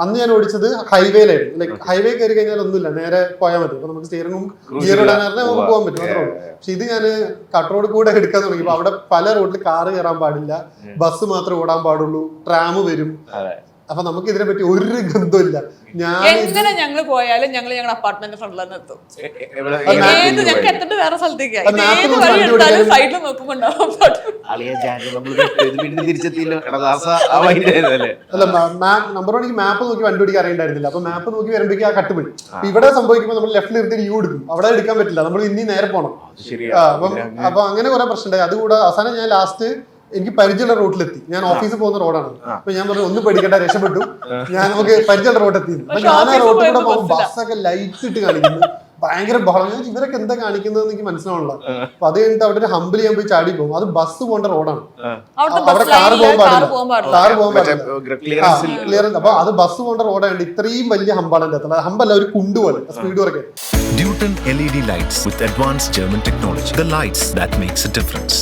അന്ന് ഞാൻ ഓടിച്ചത് ഹൈവേയിലായിരുന്നു. ലൈക്ക് ഹൈവേ കയറി കഴിഞ്ഞാൽ ഒന്നുമില്ല, നേരെ പോയാൽ മതി. അപ്പൊ നമുക്ക് സ്റ്റിയറിംഗും ഗിയർ ഇടാനായിരുന്നു നമുക്ക് പോകാൻ പറ്റും, അത്രേ ഉള്ളൂ. പക്ഷെ ഇത് ഞാൻ കട്ട് റോഡ് കൂടെ എടുക്കാൻ തുടങ്ങിയപ്പോ അവിടെ പല റോഡിൽ കാറ് കയറാൻ പാടില്ല, ബസ് മാത്രമേ ഓടാൻ പാടുള്ളൂ, ട്രാം വരും. അപ്പൊ നമുക്ക് ഇതിനെ പറ്റി ഒരു ഗന്ധമില്ല. എങ്ങനെ ഞങ്ങൾ പോയാലും ഞങ്ങളുടെ അപ്പാർട്ട്മെന്റ് ഫ്രണ്ടിൽ തന്നെ എത്തും. ഞങ്ങൾക്ക് എത്തിട്ട് വേറെ സ്ഥലത്തേക്ക് സൈഡിൽ നോക്കുമ്പോണ്ടാവും. നമ്പർ വണ്ണിക്ക് മാപ്പ് നോക്കി വണ്ടി ഓടിക്കാൻ അറിയണ്ടായിരുന്നില്ല. അപ്പൊ മാപ്പ് നോക്കി വരുമ്പോഴേക്കും ആ കട്ടുപോയി. ഇവിടെ സംഭവിക്കുമ്പോൾ നമ്മൾ ലെഫ്റ്റിൽ എടുത്ത് യു എടുക്കും, അവിടെ എടുക്കാൻ പറ്റില്ല, നമ്മൾ ഇനി നേരെ പോകണം. അപ്പൊ അങ്ങനെ കുറെ പ്രശ്നമുണ്ടായി. അതുകൂടെ അവസാനം ഞാൻ ലാസ്റ്റ് എനിക്ക് പരിചയമുള്ള റോഡിലെത്തി. ഞാൻ ഓഫീസിൽ പോകുന്ന റോഡാണ്. അപ്പൊ ഞാൻ പറഞ്ഞു ഒന്ന് പേടിക്കണ്ട, രക്ഷപ്പെട്ടു. ഞാൻ നമുക്ക് പരിചയമുള്ള റോഡെത്തി. അപ്പൊ ഞാൻ ആ റോഡിൽ കൂടെ പോകുമ്പോൾ ബസ്സൊക്കെ ലൈറ്റ് ഇട്ട് കാണിക്കുന്നു, ഭയങ്കര ബഹളം. ഞാൻ ഇവരൊക്കെ എന്താ കാണിക്കുന്നത് എനിക്ക് മനസ്സിലാവണില്ല. അപ്പൊ അത് കഴിഞ്ഞിട്ട് അവിടെ ഒരു ഹമ്പിൽ ഞാൻ പോയി ചാടി പോകും. അത് ബസ് പോകേണ്ട റോഡാണ്, അവിടെ കാറ് പോകാൻ പാടില്ല, ക്ലിയറൻസ്. അപ്പൊ അത് ബസ് പോകേണ്ട റോഡാണ്. ഇത്രയും വലിയ ഹമ്പാണ് എന്റെ അകത്തുള്ളത്. ഹമ്പല്ല, ഒരു കുണ്ട് പോലെ സ്പീഡ് കുറയ്ക്കാൻ. Duton LED lights with advanced German technology. The lights that makes a difference.